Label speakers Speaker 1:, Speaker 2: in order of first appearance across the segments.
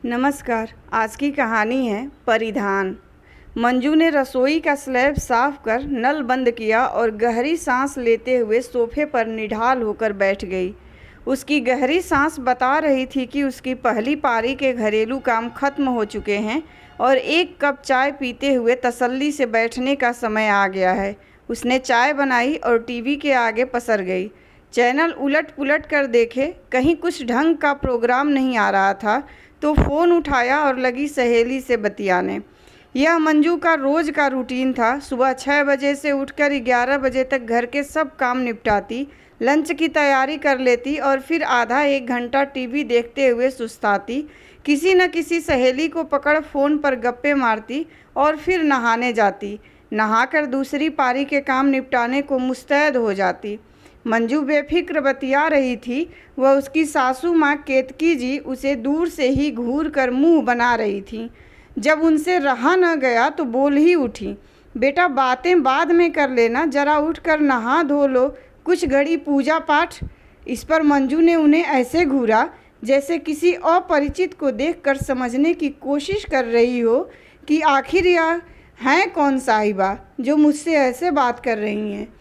Speaker 1: नमस्कार। आज की कहानी है परिधान। मंजू ने रसोई का स्लैब साफ कर नल बंद किया और गहरी सांस लेते हुए सोफे पर निढाल होकर बैठ गई। उसकी गहरी सांस बता रही थी कि उसकी पहली पारी के घरेलू काम खत्म हो चुके हैं और एक कप चाय पीते हुए तसल्ली से बैठने का समय आ गया है। उसने चाय बनाई और टीवी के आगे पसर गई। चैनल उलट पुलट कर देखे, कहीं कुछ ढंग का प्रोग्राम नहीं आ रहा था तो फ़ोन उठाया और लगी सहेली से बतियाने। यह मंजू का रोज़ का रूटीन था। सुबह 6 बजे से उठकर 11 बजे तक घर के सब काम निपटाती, लंच की तैयारी कर लेती और फिर आधा एक घंटा टीवी देखते हुए सुस्ताती। किसी न किसी सहेली को पकड़ फ़ोन पर गप्पे मारती और फिर नहाने जाती। नहाकर दूसरी पारी के काम निपटाने को मुस्तैद हो जाती। मंजू बेफिक्र बतिया रही थी। वह उसकी सासू माँ केतकी जी उसे दूर से ही घूर कर मुँह बना रही थीं। जब उनसे रहा न गया तो बोल ही उठी, बेटा बातें बाद में कर लेना, जरा उठकर नहा धो लो, कुछ घड़ी पूजा पाठ। इस पर मंजू ने उन्हें ऐसे घूरा जैसे किसी अपरिचित को देखकर समझने की कोशिश कर रही हो कि आखिर यह हैं कौन साहिबा जो मुझसे ऐसे बात कर रही हैं।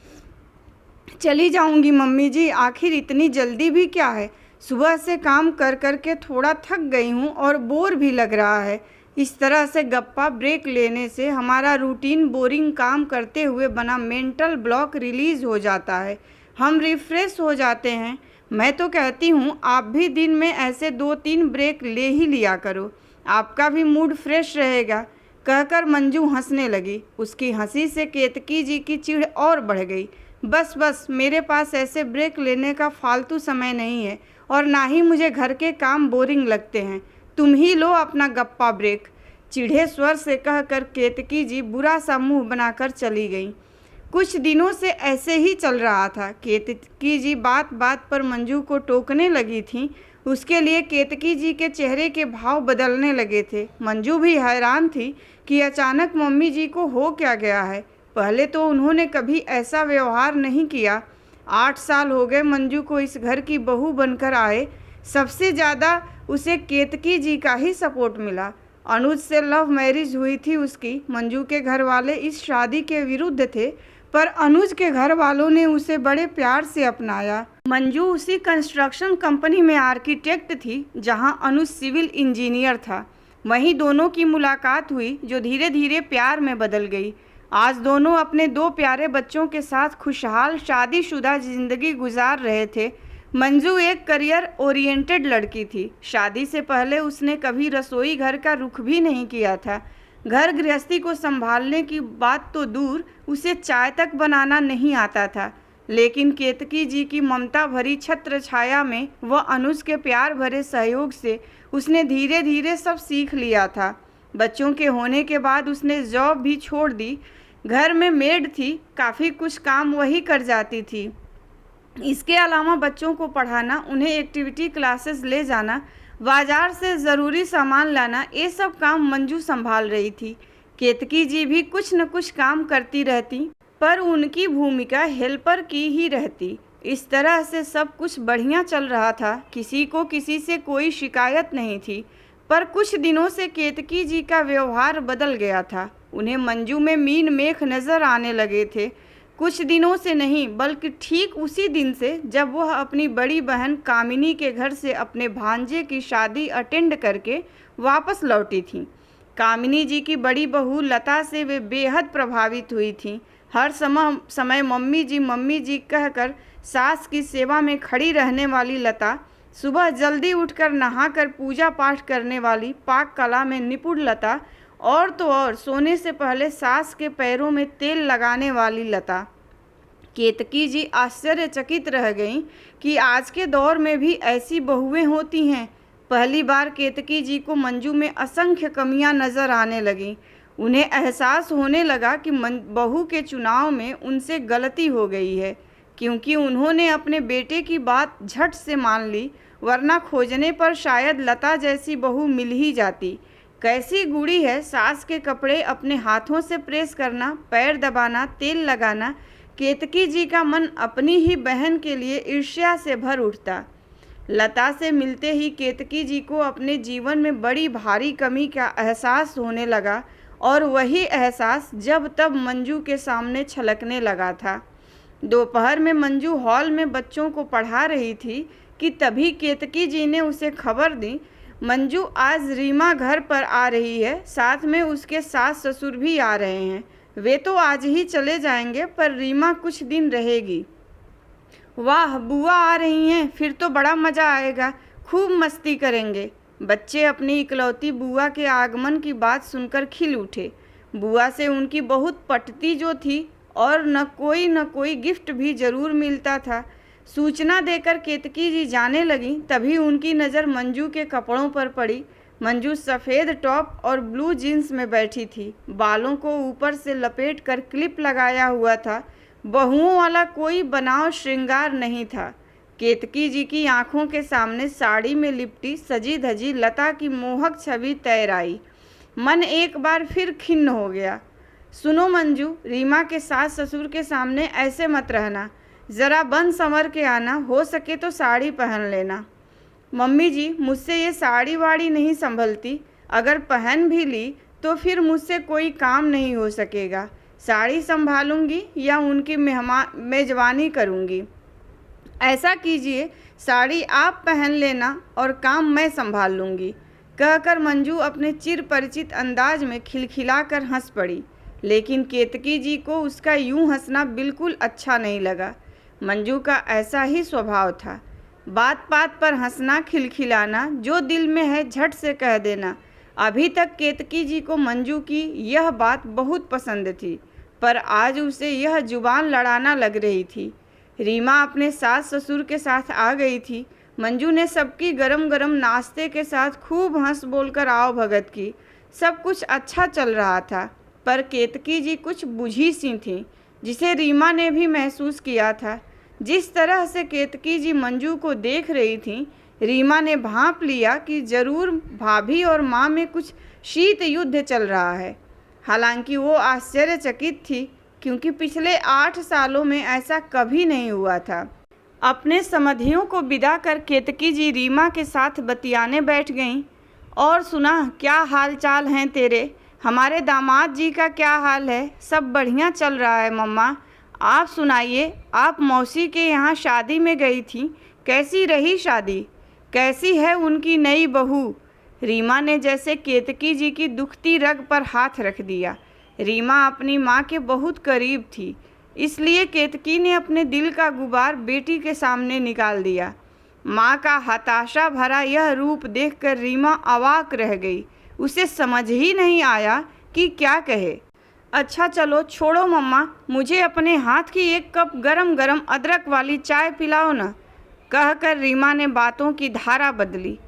Speaker 1: चली जाऊंगी मम्मी जी, आखिर इतनी जल्दी भी क्या है। सुबह से काम कर कर के थोड़ा थक गई हूँ और बोर भी लग रहा है। इस तरह से गप्पा ब्रेक लेने से हमारा रूटीन बोरिंग काम करते हुए बना मेंटल ब्लॉक रिलीज़ हो जाता है, हम रिफ़्रेश हो जाते हैं। मैं तो कहती हूँ आप भी दिन में ऐसे 2-3 ब्रेक ले ही लिया करो, आपका भी मूड फ्रेश रहेगा। कहकर मंजू हंसने लगी। उसकी हंसी से केतकी जी की चिढ़ और बढ़ गई। बस मेरे पास ऐसे ब्रेक लेने का फालतू समय नहीं है और ना ही मुझे घर के काम बोरिंग लगते हैं। तुम ही लो अपना गप्पा ब्रेक, चिढ़े स्वर से कहकर केतकी जी बुरा सा मुंह बनाकर चली गईं। कुछ दिनों से ऐसे ही चल रहा था। केतकी जी बात बात पर मंजू को टोकने लगी थीं। उसके लिए केतकी जी के चेहरे के भाव बदलने लगे थे। मंजू भी हैरान थी कि अचानक मम्मी जी को हो क्या गया है। पहले तो उन्होंने कभी ऐसा व्यवहार नहीं किया। 8 साल हो गए मंजू को इस घर की बहू बनकर आए। सबसे ज़्यादा उसे केतकी जी का ही सपोर्ट मिला। अनुज से लव मैरिज हुई थी उसकी। मंजू के घर वाले इस शादी के विरुद्ध थे, पर अनुज के घर वालों ने उसे बड़े प्यार से अपनाया। मंजू उसी कंस्ट्रक्शन कंपनी में आर्किटेक्ट थी जहां अनुज सिविल इंजीनियर था। वहीं दोनों की मुलाकात हुई जो धीरे धीरे प्यार में बदल गई। आज दोनों अपने 2 प्यारे बच्चों के साथ खुशहाल शादीशुदा ज़िंदगी गुजार रहे थे। मंजू एक करियर ओरिएंटेड लड़की थी। शादी से पहले उसने कभी रसोई घर का रुख भी नहीं किया था। घर गृहस्थी को संभालने की बात तो दूर, उसे चाय तक बनाना नहीं आता था। लेकिन केतकी जी की ममता भरी छत्र छाया में व अनुज के प्यार भरे सहयोग से उसने धीरे धीरे सब सीख लिया था। बच्चों के होने के बाद उसने जॉब भी छोड़ दी। घर में मेड थी, काफ़ी कुछ काम वही कर जाती थी। इसके अलावा बच्चों को पढ़ाना, उन्हें एक्टिविटी क्लासेस ले जाना, बाज़ार से ज़रूरी सामान लाना, ये सब काम मंजू संभाल रही थी। केतकी जी भी कुछ न कुछ काम करती रहती, पर उनकी भूमिका हेल्पर की ही रहती। इस तरह से सब कुछ बढ़िया चल रहा था। किसी को किसी से कोई शिकायत नहीं थी। पर कुछ दिनों से केतकी जी का व्यवहार बदल गया था। उन्हें मंजू में मीन मेख नज़र आने लगे थे। कुछ दिनों से नहीं, बल्कि ठीक उसी दिन से जब वह अपनी बड़ी बहन कामिनी के घर से अपने भांजे की शादी अटेंड करके वापस लौटी थीं। कामिनी जी की बड़ी बहू लता से वे बेहद प्रभावित हुई थीं। हर समय मम्मी जी कहकर सास की सेवा में खड़ी रहने वाली लता, सुबह जल्दी उठकर नहाकर पूजा पाठ करने वाली, पाक कला में निपुण लता, और तो और सोने से पहले सास के पैरों में तेल लगाने वाली लता। केतकी जी आश्चर्यचकित रह गईं कि आज के दौर में भी ऐसी बहुएं होती हैं। पहली बार केतकी जी को मंजू में असंख्य कमियां नज़र आने लगीं। उन्हें एहसास होने लगा कि बहू के चुनाव में उनसे गलती हो गई है, क्योंकि उन्होंने अपने बेटे की बात झट से मान ली, वरना खोजने पर शायद लता जैसी बहू मिल ही जाती। कैसी गुड़ी है सास के कपड़े अपने हाथों से प्रेस करना, पैर दबाना, तेल लगाना। केतकी जी का मन अपनी ही बहन के लिए ईर्ष्या से भर उठता। लता से मिलते ही केतकी जी को अपने जीवन में बड़ी भारी कमी का एहसास होने लगा और वही एहसास जब तब मंजू के सामने छलकने लगा था। दोपहर में मंजू हॉल में बच्चों को पढ़ा रही थी कि तभी केतकी जी ने उसे खबर दी, मंजू आज रीमा घर पर आ रही है, साथ में उसके सास ससुर भी आ रहे हैं। वे तो आज ही चले जाएंगे पर रीमा कुछ दिन रहेगी। वाह, बुआ आ रही हैं, फिर तो बड़ा मज़ा आएगा, खूब मस्ती करेंगे। बच्चे अपनी इकलौती बुआ के आगमन की बात सुनकर खिल उठे। बुआ से उनकी बहुत पटती जो थी और न कोई गिफ्ट भी ज़रूर मिलता था। सूचना देकर केतकी जी जाने लगी, तभी उनकी नज़र मंजू के कपड़ों पर पड़ी। मंजू सफ़ेद टॉप और ब्लू जीन्स में बैठी थी, बालों को ऊपर से लपेट कर क्लिप लगाया हुआ था। बहुओं वाला कोई बनाव श्रृंगार नहीं था। केतकी जी की आंखों के सामने साड़ी में लिपटी सजी धजी लता की मोहक छवि तैर आई। मन एक बार फिर खिन्न हो गया। सुनो मंजू, रीमा के सास ससुर के सामने ऐसे मत रहना, ज़रा बन संवर के आना, हो सके तो साड़ी पहन लेना। मम्मी जी, मुझसे ये साड़ी वाड़ी नहीं संभलती, अगर पहन भी ली तो फिर मुझसे कोई काम नहीं हो सकेगा। साड़ी संभालूंगी या उनकी मेजबानी करूंगी। ऐसा कीजिए, साड़ी आप पहन लेना और काम मैं संभाल लूँगी। कहकर मंजू अपने चिर परिचित अंदाज में खिलखिलाकर हंस पड़ी, लेकिन केतकी जी को उसका यूं हंसना बिल्कुल अच्छा नहीं लगा। मंजू का ऐसा ही स्वभाव था, बात बात पर हंसना, खिलखिलाना, जो दिल में है झट से कह देना। अभी तक केतकी जी को मंजू की यह बात बहुत पसंद थी, पर आज उसे यह जुबान लड़ाना लग रही थी। रीमा अपने सास ससुर के साथ आ गई थी। मंजू ने सबकी गरम गरम नाश्ते के साथ खूब हंस बोलकर आओ भगत की। सब कुछ अच्छा चल रहा था, पर केतकी जी कुछ बुझी सी थी, जिसे रीमा ने भी महसूस किया था। जिस तरह से केतकी जी मंजू को देख रही थी, रीमा ने भांप लिया कि जरूर भाभी और माँ में कुछ शीत युद्ध चल रहा है। हालांकि वो आश्चर्यचकित थी, क्योंकि पिछले 8 सालों में ऐसा कभी नहीं हुआ था। अपने समधियों को विदा कर केतकी जी रीमा के साथ बतियाने बैठ गईं। और सुना, क्या हाल चाल हैं तेरे? हमारे दामाद जी का क्या हाल है? सब बढ़िया चल रहा है मम्मा। आप सुनाइए, आप मौसी के यहाँ शादी में गई थी, कैसी रही शादी? कैसी है उनकी नई बहू? रीमा ने जैसे केतकी जी की दुखती रग पर हाथ रख दिया। रीमा अपनी माँ के बहुत करीब थी, इसलिए केतकी ने अपने दिल का गुबार बेटी के सामने निकाल दिया। माँ का हताशा भरा यह रूप देखकर रीमा अवाक रह गई। उसे समझ ही नहीं आया कि क्या कहे। अच्छा चलो छोड़ो मम्मा, मुझे अपने हाथ की 1 कप गरम गरम अदरक वाली चाय पिलाओ ना, कहकर रीमा ने बातों की धारा बदली।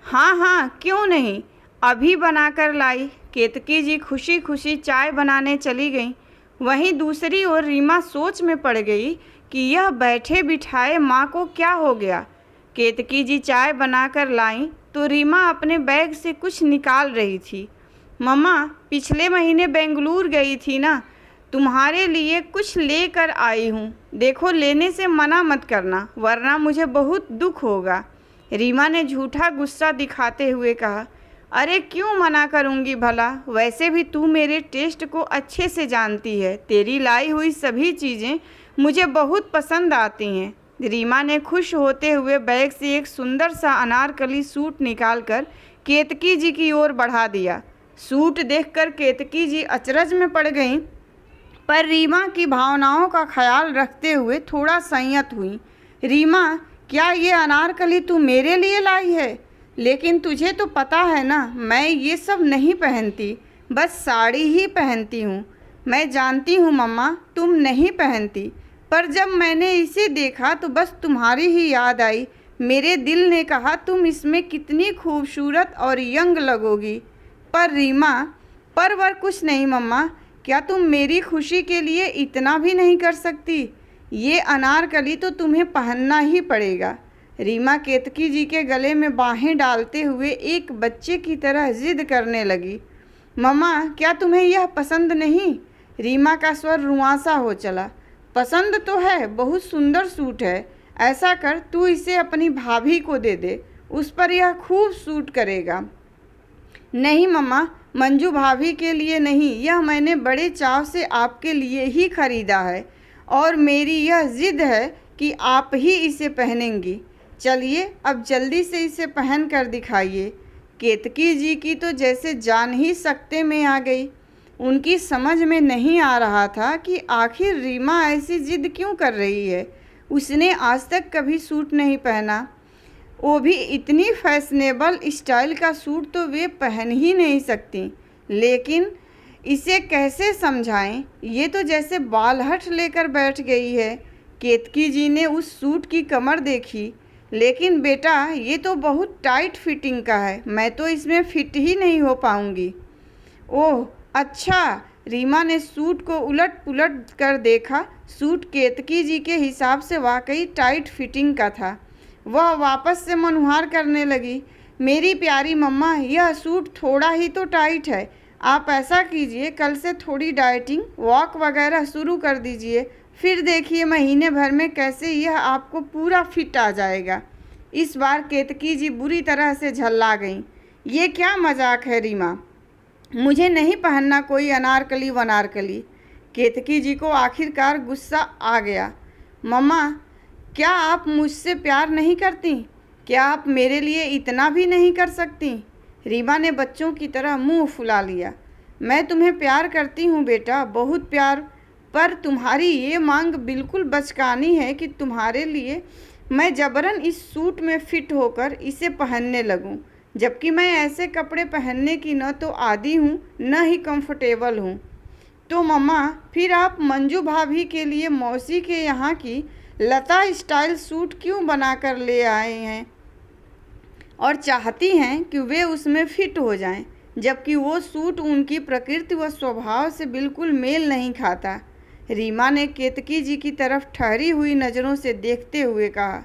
Speaker 1: हाँ हाँ, क्यों नहीं, अभी बनाकर लाई। केतकी जी खुशी खुशी चाय बनाने चली गईं। वहीं दूसरी ओर रीमा सोच में पड़ गई कि यह बैठे बिठाए माँ को क्या हो गया। केतकी जी चाय बनाकर लाईं तो रीमा अपने बैग से कुछ निकाल रही थी। मम्मा, पिछले महीने बेंगलुरु गई थी ना, तुम्हारे लिए कुछ लेकर आई हूँ, देखो लेने से मना मत करना, वरना मुझे बहुत दुख होगा। रीमा ने झूठा गुस्सा दिखाते हुए कहा। अरे क्यों मना करूँगी भला, वैसे भी तू मेरे टेस्ट को अच्छे से जानती है, तेरी लाई हुई सभी चीज़ें मुझे बहुत पसंद आती हैं। रीमा ने खुश होते हुए बैग से एक सुंदर सा अनारकली सूट निकालकर केतकी जी की ओर बढ़ा दिया। सूट देखकर केतकी जी अचरज में पड़ गईं, पर रीमा की भावनाओं का ख्याल रखते हुए थोड़ा संयत हुई। रीमा, क्या ये अनारकली तू मेरे लिए लाई है? लेकिन तुझे तो पता है ना, मैं ये सब नहीं पहनती, बस साड़ी ही पहनती हूँ। मैं जानती हूँ मम्मा, तुम नहीं पहनती, पर जब मैंने इसे देखा तो बस तुम्हारी ही याद आई। मेरे दिल ने कहा तुम इसमें कितनी खूबसूरत और यंग लगोगी। पर रीमा, पर वर कुछ नहीं मम्मा, क्या तुम मेरी खुशी के लिए इतना भी नहीं कर सकती? ये अनारकली तो तुम्हें पहनना ही पड़ेगा। रीमा केतकी जी के गले में बाहें डालते हुए एक बच्चे की तरह जिद करने लगी। मम्मा, क्या तुम्हें यह पसंद नहीं? रीमा का स्वर रुआंसा हो चला। पसंद तो है, बहुत सुंदर सूट है, ऐसा कर, तू इसे अपनी भाभी को दे दे, उस पर यह खूब सूट करेगा। नहीं मम्मा, मंजू भाभी के लिए नहीं, यह मैंने बड़े चाव से आपके लिए ही खरीदा है और मेरी यह ज़िद है कि आप ही इसे पहनेंगी। चलिए अब जल्दी से इसे पहन कर दिखाइए। केतकी जी की तो जैसे जान ही सकते में आ गई। उनकी समझ में नहीं आ रहा था कि आखिर रीमा ऐसी ज़िद क्यों कर रही है। उसने आज तक कभी सूट नहीं पहना, वो भी इतनी फैशनेबल स्टाइल का सूट तो वे पहन ही नहीं सकती। लेकिन इसे कैसे समझाएं, ये तो जैसे बालहठ लेकर बैठ गई है। केतकी जी ने उस सूट की कमर देखी, लेकिन बेटा ये तो बहुत टाइट फिटिंग का है, मैं तो इसमें फिट ही नहीं हो पाऊंगी। ओह अच्छा, रीमा ने सूट को उलट पुलट कर देखा। सूट केतकी जी के हिसाब से वाकई टाइट फिटिंग का था। वह वापस से मनुहार करने लगी। मेरी प्यारी मम्मा, यह सूट थोड़ा ही तो टाइट है। आप ऐसा कीजिए, कल से थोड़ी डाइटिंग वॉक वगैरह शुरू कर दीजिए, फिर देखिए महीने भर में कैसे यह आपको पूरा फिट आ जाएगा। इस बार केतकी जी बुरी तरह से झल्ला गईं। ये क्या मजाक है रीमा, मुझे नहीं पहनना कोई अनारकली वनारकली। केतकी जी को आखिरकार गुस्सा आ गया। मम्मा, क्या आप मुझसे प्यार नहीं करती? क्या आप मेरे लिए इतना भी नहीं कर सकती? रीमा ने बच्चों की तरह मुंह फुला लिया। मैं तुम्हें प्यार करती हूँ बेटा, बहुत प्यार, पर तुम्हारी ये मांग बिल्कुल बचकानी है कि तुम्हारे लिए मैं जबरन इस सूट में फिट होकर इसे पहनने लगूं, जबकि मैं ऐसे कपड़े पहनने की न तो आदी हूँ न ही कंफर्टेबल हूँ। तो मम्मा, फिर आप मंजू भाभी के लिए मौसी के यहाँ की लता स्टाइल सूट क्यों बनाकर ले आए हैं और चाहती हैं कि वे उसमें फिट हो जाएं, जबकि वो सूट उनकी प्रकृति व स्वभाव से बिल्कुल मेल नहीं खाता। रीमा ने केतकी जी की तरफ ठहरी हुई नज़रों से देखते हुए कहा,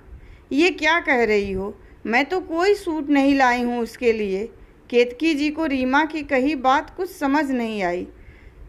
Speaker 1: ये क्या कह रही हो? मैं तो कोई सूट नहीं लाई हूँ उसके लिए। केतकी जी को रीमा की कही बात कुछ समझ नहीं आई।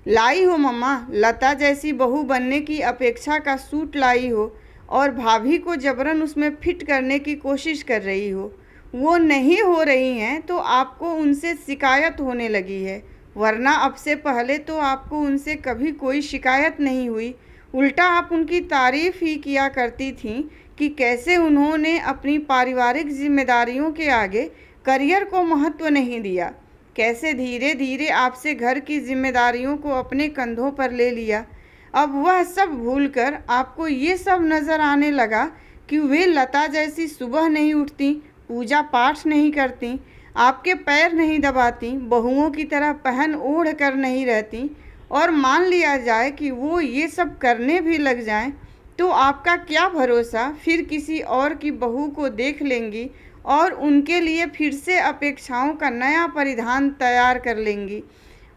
Speaker 1: लाई हो मम्मा, लता जैसी बहू बनने की अपेक्षा का सूट लाई हो और भाभी को जबरन उसमें फिट करने की कोशिश कर रही हो। वो नहीं हो रही हैं तो आपको उनसे शिकायत होने लगी है, वरना अब से पहले तो आपको उनसे कभी कोई शिकायत नहीं हुई। उल्टा आप उनकी तारीफ़ ही किया करती थीं कि कैसे उन्होंने अपनी पारिवारिक जिम्मेदारियों के आगे करियर को महत्व नहीं दिया, कैसे धीरे धीरे आपसे घर की जिम्मेदारियों को अपने कंधों पर ले लिया। अब वह सब भूलकर आपको ये सब नज़र आने लगा कि वे लता जैसी सुबह नहीं उठती, पूजा पाठ नहीं करती, आपके पैर नहीं दबाती, बहुओं की तरह पहन ओढ़ कर नहीं रहती, और मान लिया जाए कि वो ये सब करने भी लग जाएं, तो आपका क्या भरोसा फिर किसी और की बहू को देख लेंगी और उनके लिए फिर से अपेक्षाओं का नया परिधान तैयार कर लेंगी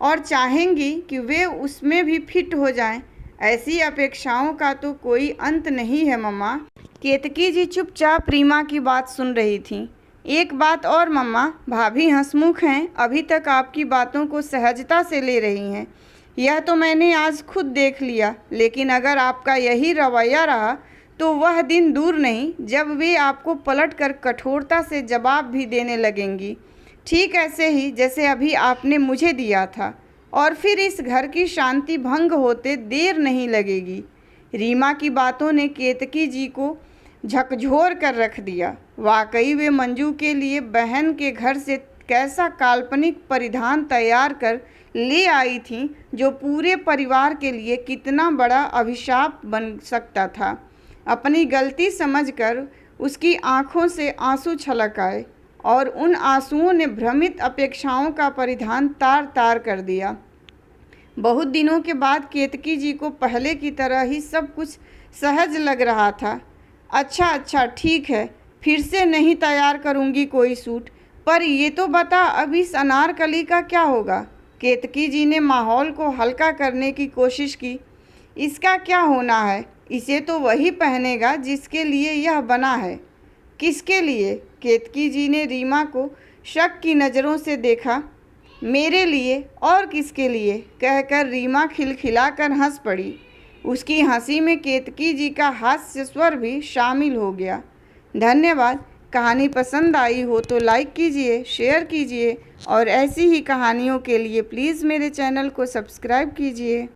Speaker 1: और चाहेंगी कि वे उसमें भी फिट हो जाएं। ऐसी अपेक्षाओं का तो कोई अंत नहीं है मम्मा। केतकी जी चुपचाप रीमा की बात सुन रही थीं। एक बात और मम्मा, भाभी हंसमुख हैं, अभी तक आपकी बातों को सहजता से ले रही हैं, यह तो मैंने आज खुद देख लिया। लेकिन अगर आपका यही रवैया रहा तो वह दिन दूर नहीं जब वे आपको पलटकर कठोरता से जवाब भी देने लगेंगी, ठीक ऐसे ही जैसे अभी आपने मुझे दिया था, और फिर इस घर की शांति भंग होते देर नहीं लगेगी। रीमा की बातों ने केतकी जी को झकझोर कर रख दिया। वाकई वे मंजू के लिए बहन के घर से कैसा काल्पनिक परिधान तैयार कर ले आई थीं, जो पूरे परिवार के लिए कितना बड़ा अभिशाप बन सकता था। अपनी गलती समझकर उसकी आंखों से आंसू छलक आए और उन आंसुओं ने भ्रमित अपेक्षाओं का परिधान तार तार कर दिया। बहुत दिनों के बाद केतकी जी को पहले की तरह ही सब कुछ सहज लग रहा था। अच्छा ठीक है, फिर से नहीं तैयार करूँगी कोई सूट, पर ये तो बता अब इस अनारकली का क्या होगा? केतकी जी ने माहौल को हल्का करने की कोशिश की। इसका क्या होना है, इसे तो वही पहनेगा जिसके लिए यह बना है। किसके लिए? केतकी जी ने रीमा को शक की नज़रों से देखा। मेरे लिए, और किसके लिए? कहकर रीमा खिलखिलाकर हंस पड़ी। उसकी हंसी में केतकी जी का हास्य स्वर भी शामिल हो गया। धन्यवाद। कहानी पसंद आई हो तो लाइक कीजिए, शेयर कीजिए और ऐसी ही कहानियों के लिए प्लीज़ मेरे चैनल को सब्सक्राइब कीजिए।